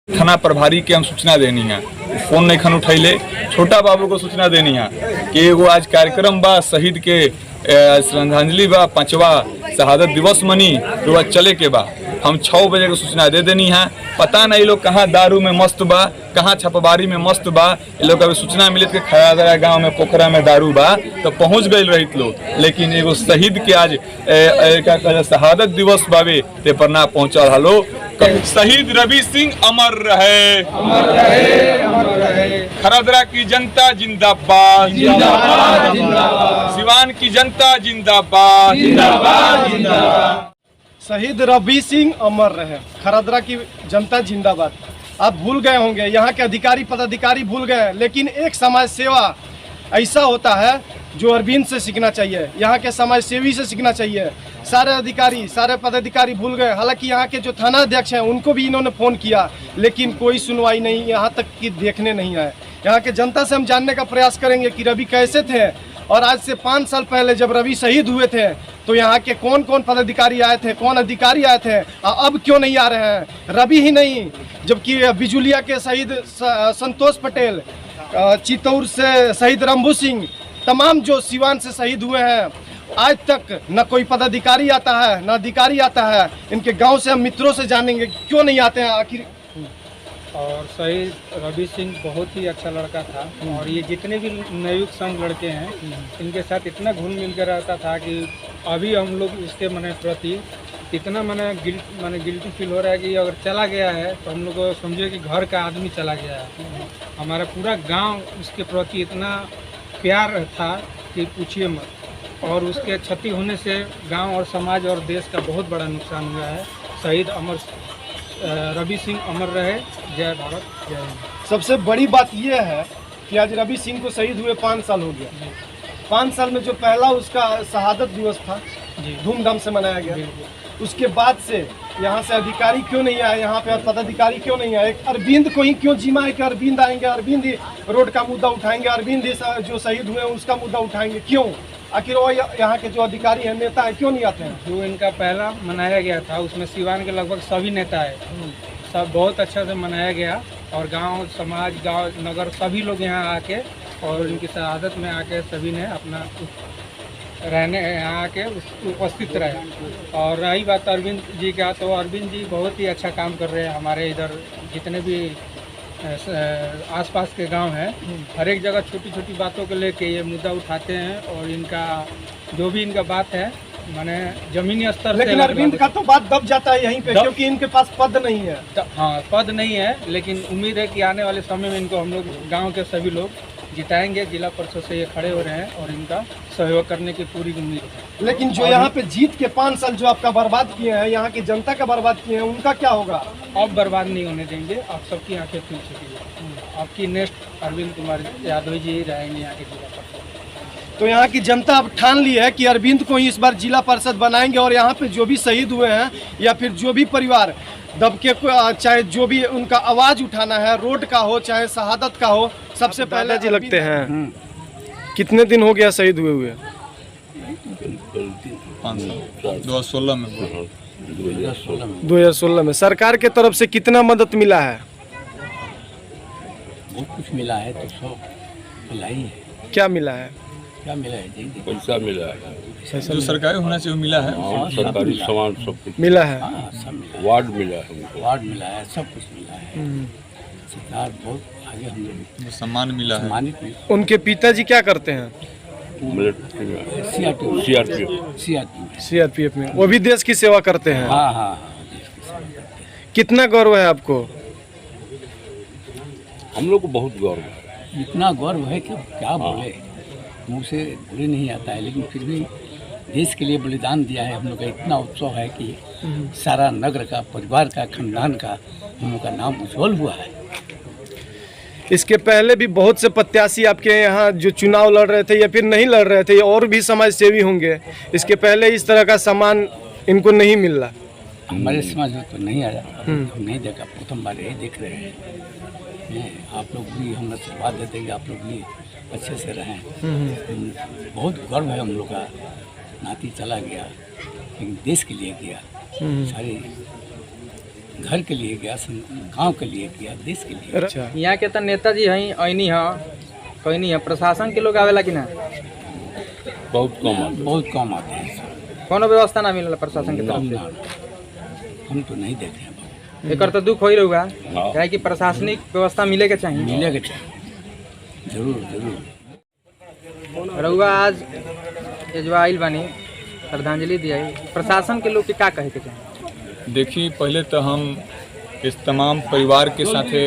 थाना प्रभारी के हम सूचना देनी है, फोन नहीं खन उठैले। छोटा बाबू को सूचना देनी है कि एगो आज कार्यक्रम बा, शहीद के श्रद्धांजलि बा, 5वां शहादत दिवस मनी तो चले के बा। हम 6 बजे को सूचना दे देनी है। पता नहीं लोग कहाँ दारू में मस्त बा, कहाँ छपबारी में मस्त बा। ये लोग अभी सूचना मिलत के खयादरा गांव में पोखरा में दारू बा तो पहुँच गए रही लोग, लेकिन एगो शहीद के आज शहादत दिवस बाबे ते पर ना पहुँचल हलो। शहीद रवि सिंह अमर रहे, अमर रहे, अमर रहे। खरदरा की जनता जिंदाबाद, जिंदाबाद, जिंदाबाद। सिवान की जनता जिंदाबाद, जिंदाबाद, जिंदाबाद। शहीद रवि सिंह अमर रहे, खरदरा की जनता जिंदाबाद। आप भूल गए होंगे, यहाँ के अधिकारी पदाधिकारी भूल गए, लेकिन एक समाज सेवा ऐसा होता है जो अरविंद से सीखना चाहिए, यहाँ के समाज सेवी से सीखना चाहिए। सारे अधिकारी सारे पदाधिकारी भूल गए। हालांकि यहाँ के जो थाना अध्यक्ष हैं उनको भी इन्होंने फ़ोन किया, लेकिन कोई सुनवाई नहीं, यहाँ तक कि देखने नहीं आए। यहाँ के जनता से हम जानने का प्रयास करेंगे कि रवि कैसे थे, और आज से 5 साल पहले जब रवि शहीद हुए थे तो यहाँ के कौन कौन पदाधिकारी आए थे, कौन अधिकारी आए थे, अब क्यों नहीं आ रहे हैं। रवि ही नहीं, जबकि बिजुलिया के शहीद संतोष पटेल, चित्तौड़ से शहीद रंभू सिंह, तमाम जो सिवान से शहीद हुए हैं, आज तक न कोई पदाधिकारी आता है न अधिकारी आता है। इनके गांव से हम मित्रों से जानेंगे क्यों नहीं आते हैं आखिर। और शहीद रवि सिंह बहुत ही अच्छा लड़का था, और ये जितने भी नवयुवक संघ लड़के हैं इनके साथ इतना घुल मिल कर रहता था कि अभी हम लोग इसके प्रति इतना गिल्टी फील हो रहा है कि अगर चला गया है तो हम लोग को समझिए कि घर का आदमी चला गया है। हमारा पूरा गांव उसके प्रति इतना प्यार था कि पूछिए मत, और उसके क्षति होने से गांव और समाज और देश का बहुत बड़ा नुकसान हुआ है। शहीद रवि सिंह अमर रहे। जय भारत, जय हिंद। सबसे बड़ी बात यह है कि आज रवि सिंह को शहीद हुए 5 साल हो गया। 5 साल में जो पहला उसका शहादत दिवस था धूमधाम से मनाया गया, उसके बाद से यहाँ से अधिकारी क्यों नहीं आए, यहाँ पे पदाधिकारी क्यों नहीं आए। अरविंद को ही क्यों जीमा है कि अरविंद आएंगे, अरविंद ही रोड का मुद्दा उठाएंगे, अरविंद ही जो शहीद हुए हैं उसका मुद्दा उठाएंगे, क्यों? आखिर वो यहाँ के जो अधिकारी हैं, नेता है, क्यों नहीं आते हैं? जो इनका पहला मनाया गया था उसमें सिवान के लगभग सभी नेता है, सब बहुत अच्छा से मनाया गया, और गांव समाज गांव नगर सभी लोग यहाँ आके और इनकी शहादत में आके सभी ने अपना रहने यहाँ आके उपस्थित रहे। और रही बात अरविंद जी का, तो अरविंद जी बहुत ही अच्छा काम कर रहे हैं। हमारे इधर जितने भी आसपास के गांव हैं, हर एक जगह छोटी छोटी बातों को लेके ये मुद्दा उठाते हैं, और इनका जो भी इनका बात है माने जमीनी स्तर। लेकिन अरविंद का तो बात दब जाता है यहीं पे, क्योंकि इनके पास पद नहीं है। हाँ, पद नहीं है, लेकिन उम्मीद है कि आने वाले समय में इनको हम लोग गाँव के सभी लोग जिताएंगे। जिला परिषद से ये खड़े हो रहे हैं और इनका सहयोग करने की पूरी उम्मीद है। लेकिन जो यहाँ पे जीत के 5 साल जो आपका बर्बाद किए हैं, यहाँ की जनता का बर्बाद किए हैं, उनका क्या होगा? अब बर्बाद नहीं होने देंगे। आप सबकी आंखें खुल चुकी है। आपकी नेक्स्ट अरविंद कुमार यादव जी रहेंगे यहाँ के जिला परिषद। तो यहाँ की जनता अब ठान ली है कि अरविंद को ही इस बार जिला परिषद बनाएंगे, और यहाँ पे जो भी शहीद हुए हैं या फिर जो भी परिवार दबके को, चाहे जो भी उनका आवाज उठाना है, रोड का हो चाहे शहादत का हो, सबसे पहले जी लगते हैं। कितने दिन हो गया शहीद हुए? 5 साल 2016 में। 2016 में सरकार के तरफ से कितना मदद मिला है? बहुत कुछ मिला है, तो सब मिला ही है। क्या मिला है? क्या मिला है जी? पैसा मिला है, जो सरकारी होना चाहिए मिला है। हाँ, सरकारी सामान सब कुछ मिला है। हाँ, सब मिला है। वार्ड मिला है हमको। वार्ड मिला है, सब कुछ मिला है। सरकार बहुत आगे हम लोग सम्मान मिला है। सम्मानित भी। उनके पिताजी क्या करते हैं? मिलिट्री में, सीआरपीएफ सीआरपीएफ में। वो भी देश की सेवा करते हैं। हाँ हाँ हाँ। कितना गौरव है आपको? हम लोग को बहुत गौरव है। इतना गौरव है कि क्या बोले, मुँह से बोले नहीं आता है, लेकिन फिर भी देश के लिए बलिदान दिया है। हम लोग का इतना उत्सव है कि सारा नगर का, परिवार का, खानदान का हम लोग का नाम उज्जवल हुआ है। इसके पहले भी बहुत से प्रत्याशी आपके यहाँ जो चुनाव लड़ रहे थे या फिर नहीं लड़ रहे थे, और भी समाज सेवी होंगे, इसके पहले इस तरह का सम्मान इनको नहीं मिल रहा। हमारे समाज में तो नहीं आया, हम नहीं देखा, प्रथम बार यही देख रहे हैं। आप लोग भी हम आशीर्वाद देते हैं कि आप लोग भी अच्छे से रहें। बहुत गर्व है हम लोग का। नाती चला गया, लेकिन देश के लिए गया। सारी घर के लिए किया, गांव के लिए किया, देश के लिए। अच्छा, यहाँ के तो नेताजी हैं ऐनी है कोई नहीं है, प्रशासन के लोग आवेला कि ना? बहुत कम आते बहुत कम आते हैं, कोनो व्यवस्था ना मिलल प्रशासन के तरफ हम तो नहीं देते हैं। से। एकर तो दुख हो ही रहुआ हाँ। काहे कि प्रशासनिक व्यवस्था मिले के चाहिए। मिलेगा चाहिए, जरूर जरूर। रहुआ आज ये जो आइल बानी श्रद्धांजलि दिया, प्रशासन के लोग के का कहे के चाहिए? देखिए, पहले तो हम इस तमाम परिवार के साथे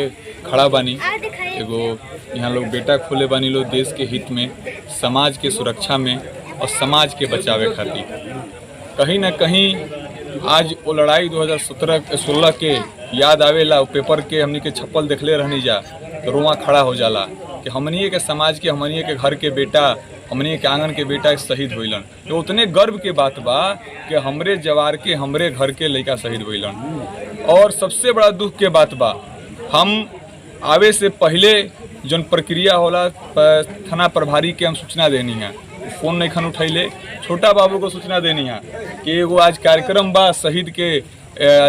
खड़ा बानी। एगो यहाँ लोग बेटा खोले बानी लोग देश के हित में, समाज के सुरक्षा में और समाज के बचावे खातिर। कहीं ना कहीं आज वो लड़ाई 2016 के याद आवेला, वो पेपर के हमनी के छप्पल देखले रहनी जा तो रोआ खड़ा हो जाला कि हमनिए के समाज के, हमनिए के घर के बेटा, हमनिए के आंगन के बेटा शहीद होइलन। तो उतने गर्व के बात बा कि हमरे जवार के, हमरे घर के लड़का शहीद होइलन। और सबसे बड़ा दुख के बात बा, हम आवे से पहले जौन प्रक्रिया होला थाना प्रभारी के हम सूचना देनी है, फ़ोन नहीं खन उठैले। छोटा बाबू को सूचना देनी है कि एगो आज कार्यक्रम बा, शहीद के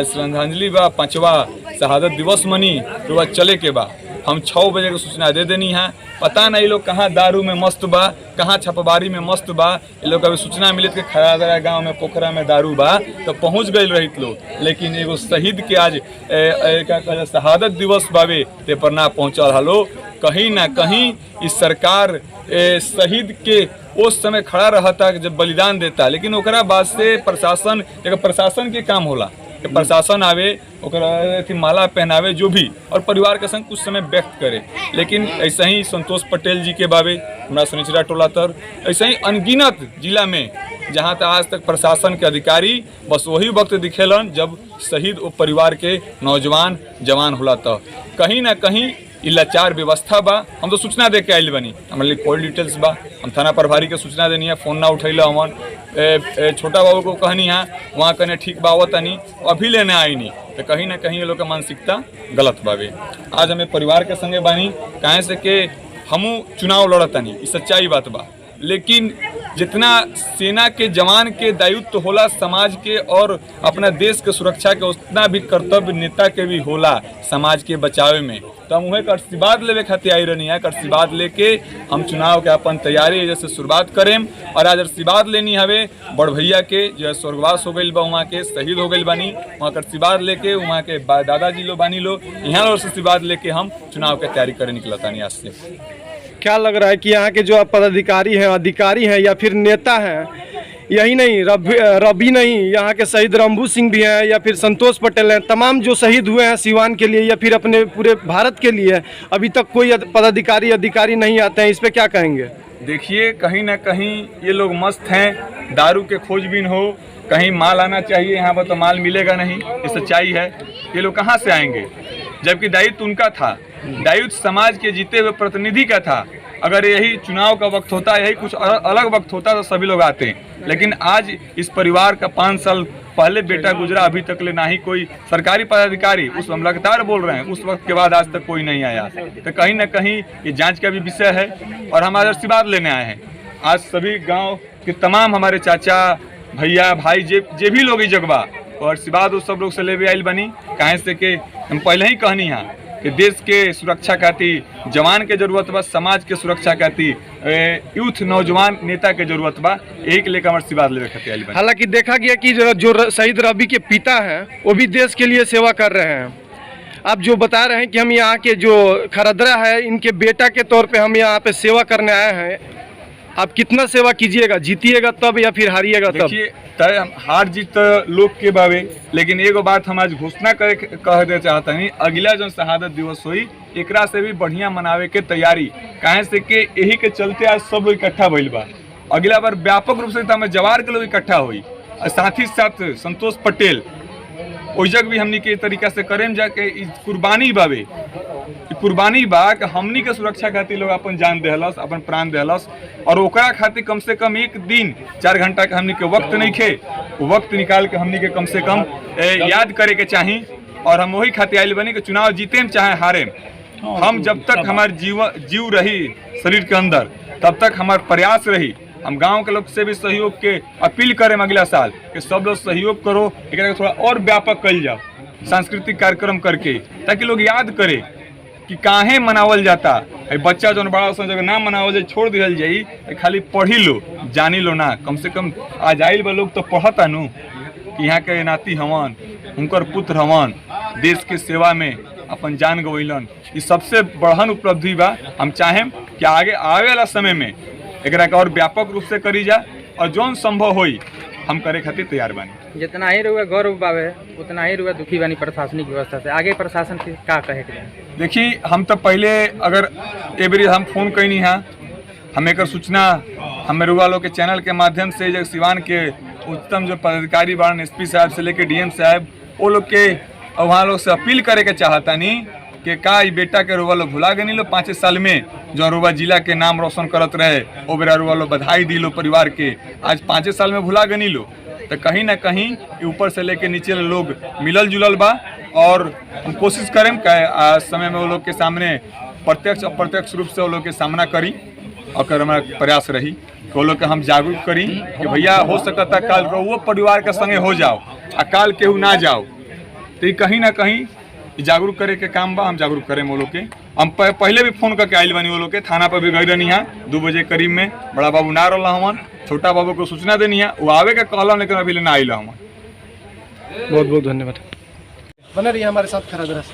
श्रद्धांजलि बा, 5वां शहादत दिवस मनी, तो चले के बा। हम 6 बजे को सूचना दे देनी है। पता नहीं लोग कहाँ दारू में मस्त बा, कहाँ छपबारी में मस्त बा। ये लोग अभी सूचना मिलत के खरादरा गांव में पोखरा में दारू बा तो पहुँच गए रहित लोग, लेकिन एगो शहीद के आज शहादत दिवस बावे ते पर ना पहुँचल हलो। कहीं ना कहीं इस सरकार शहीद के उस समय खड़ा रहता जब बलिदान देता, लेकिन ओकरा बाद से प्रशासन, प्रशासन के काम होला कि प्रशासन आवे, ओकरा माला पहनावे जो भी, और परिवार के संग कुछ समय व्यक्त करे। लेकिन ऐसे ही संतोष पटेल जी के बाबे हमारा सनिचरा टोला तर, ऐसे ही अनगिनत जिला में जहाँ तक आज तक प्रशासन के अधिकारी बस वही वक्त दिखेलन जब शहीद वो परिवार के नौजवान जवान होला। तो कहीं ना कहीं लाचार व्यवस्था बा। हम तो सूचना दे के आइल बनी, हमारे लिए कोई डिटेल्स बा, हम थाना प्रभारी के सूचना देनी है, फ़ोन ना उठैला। हमन छोटा बाबू को कहनी है, वहाँ कहने ठीक बा आवतनी, अभी लेने आई नहीं। तो कहीं ना कहीं ये लोग का मानसिकता गलत बावे। आज हमें परिवार के संगे बानी काहे से कि हमू चुनाव लड़तनी, ये सच्चाई बात बा। लेकिन जितना सेना के जवान के दायित्व होला समाज के और अपना देश के सुरक्षा के, उतना भी कर्तव्य नेता के भी होला समाज के बचावे में। तो हम उहे आशीर्वाद लेवे खातिर आई रहनी है। आशीर्वाद लेके हम चुनाव के अपन तैयारी जैसे शुरुआत करें। और आज आशीर्वाद लेनी हवे बड़ भैया के जो स्वर्गवास हो गई बा, वहाँ के शहीद हो गई बानी, वहाँ का आशीर्वाद लेके, वहाँ के दादाजी लोग बानी लोग, यहाँ लोग आशीर्वाद लेके हम चुनाव की तैयारी करे निकलतानी। आज से क्या लग रहा है कि यहाँ के जो पदाधिकारी हैं, अधिकारी हैं या फिर नेता हैं, यही नहीं रवि नहीं, यहाँ के शहीद रंभू सिंह भी हैं या फिर संतोष पटेल हैं, तमाम जो शहीद हुए हैं सिवान के लिए या फिर अपने पूरे भारत के लिए, अभी तक कोई पदाधिकारी अधिकारी नहीं आते हैं, इस पे क्या कहेंगे? देखिए, कहीं ना कहीं ये लोग मस्त हैं, दारू के खोजबीन हो, कहीं माल आना चाहिए, यहाँ पर तो माल मिलेगा नहीं, ये सच्चाई है। ये लोग कहाँ से आएंगे जबकि दायित्व उनका था, दायित्व समाज के जीते हुए प्रतिनिधि का था। अगर यही चुनाव का वक्त होता, यही कुछ अलग वक्त होता तो सभी लोग आते हैं। लेकिन आज इस परिवार का 5 साल पहले बेटा गुजरा, अभी तक ले ना ही कोई सरकारी पदाधिकारी, उस हम लगातार बोल रहे हैं, उस वक्त के बाद आज तक कोई नहीं आया। तो कहीं ना कहीं ये जांच का भी विषय है। और हम आज आशीर्वाद लेने आए हैं। आज सभी गाँव के तमाम हमारे चाचा भैया भाई जे भी लोग इस जगह और आशीर्वाद उस सब लोग से ले आइल बनी। काहे से कि हम पहले ही कहनी है कि देश के सुरक्षा खातिर जवान के जरूरत बा, समाज के सुरक्षा खातिर यूथ नौजवान नेता के जरूरत बा, यही के लेकर हमारे आशीर्वाद लेवे खातिर आइल बनी। हालांकि देखा गया कि जो शहीद रवि के पिता हैं वो भी देश के लिए सेवा कर रहे हैं। आप जो बता रहे हैं कि हम यहाँ के जो खरदरा है, इनके बेटा के तौर पे हम यहाँ पे सेवा करने आए हैं, आप कितना सेवा कीजिएगा? जीतिएगा तब या फिर हारिएगा तब? देखिए, हार जीत लोग के बावे, लेकिन एगो बात हम आज घोषणा कह दे चाहता नहीं, अगला जो शहादत दिवस हुई एकरा से भी बढ़िया मनावे के तैयारी, काहे से कि यही के चलते आज सब लोग इकट्ठा भइल बा। अगला बार व्यापक रूप से हमें जवार के लोग इकट्ठा हुई, साथ ही साथ संतोष पटेल ओइ जग भी हमनी के तरीका से करें जाके कुर्बानी बावे, कुर्बानी बा कि हमनी के सुरक्षा खातिर लोग अपन जान देहलस, अपन प्राण देहलस। और ओकरा खातिर कम से कम एक दिन 4 घंटा के हमनी के वक्त नहीं खे, वक्त निकाल के हमनी के कम से कम याद करे के चाही। और हम वही खातिर आइल बनी कि चुनाव जीतेम चाहे हारेम, हम जब तक हमारे जीव रही शरीर के अंदर तब तक हमार प्रयास रही। हम गांव के लोग से भी सहयोग के अपील करें अगला साल कि सब लोग सहयोग करो, एक थोड़ा और व्यापक कल जाओ। सांस्कृतिक कार्यक्रम करके, ताकि लोग याद करे कि काहे मनावल जाता है। बच्चा जो बड़ा उसमें जगह ना मनावल जाए छोड़ दिया जाई, खाली पढ़ी लो जानी लो ना, कम से कम आज आइल बा लोग तो पढ़ता नु कि यहाँ के नाती हवन, उनकर पुत्र हवन, देश के सेवा में अपन जान गवैलन। ये सबसे बढ़न उपलब्धि बा। हम चाहें कि आगे आवे वाला समय में एकरा के और व्यापक रूप से करी जा, और जौन संभव होई हम करे खातिर तैयार बानी। जितना ही रुआ गौरव बावे उतना ही रुआ दुखी बानी प्रशासनिक व्यवस्था से। आगे प्रशासन के का कहे के बा? देखिए, हम तो पहले अगर एवरी हम फोन कैनी है, हम एक सूचना हम रुआ लोग के चैनल के माध्यम से जो सिवान के उच्चतम जो पदाधिकारी बारन एसपी साहब से लेके डीएम साहब, वो लोग के वहाँ लोग से अपील करे के चाहता नहीं कि का ई बेटा के रुआ लोग भुला गनी लो 5 साल में जो रुआ जिला के नाम रोशन करत रहे, ओ बेरा रुआ लोग बधाई दी लो परिवार के। आज 5 साल में भुला गनी लो तो कहीं ना कहीं ऊपर से लेके नीचे लोग मिलल जुलल बा, और हम कोशिश करें कि आज समय में वो लोग के सामने प्रत्यक्ष अप्रत्यक्ष रूप से वो लोग के सामना करी, और हमारा प्रयास रही कि वो लोग के हम जागरूक करी कि भैया हो सकता काल वो परिवार के संगे हो जाओ आ काल केहू ना जाओ। तो कहीं ना कहीं जागरूक करे के काम बा, हम जागरूक करें वो लोग के। हम पहले भी फोन करके आइल बनी वो लोग के, थाना पर भी गई रहनी है 2 बजे करीब में, बड़ा बाबू ना रहा हवन, छोटा बाबू को सूचना देनी है, वो आवे के कहलन लेकिन अभी ना आइल हवन। बहुत बहुत धन्यवाद। बने रहिए हमारे साथ खरादरा से।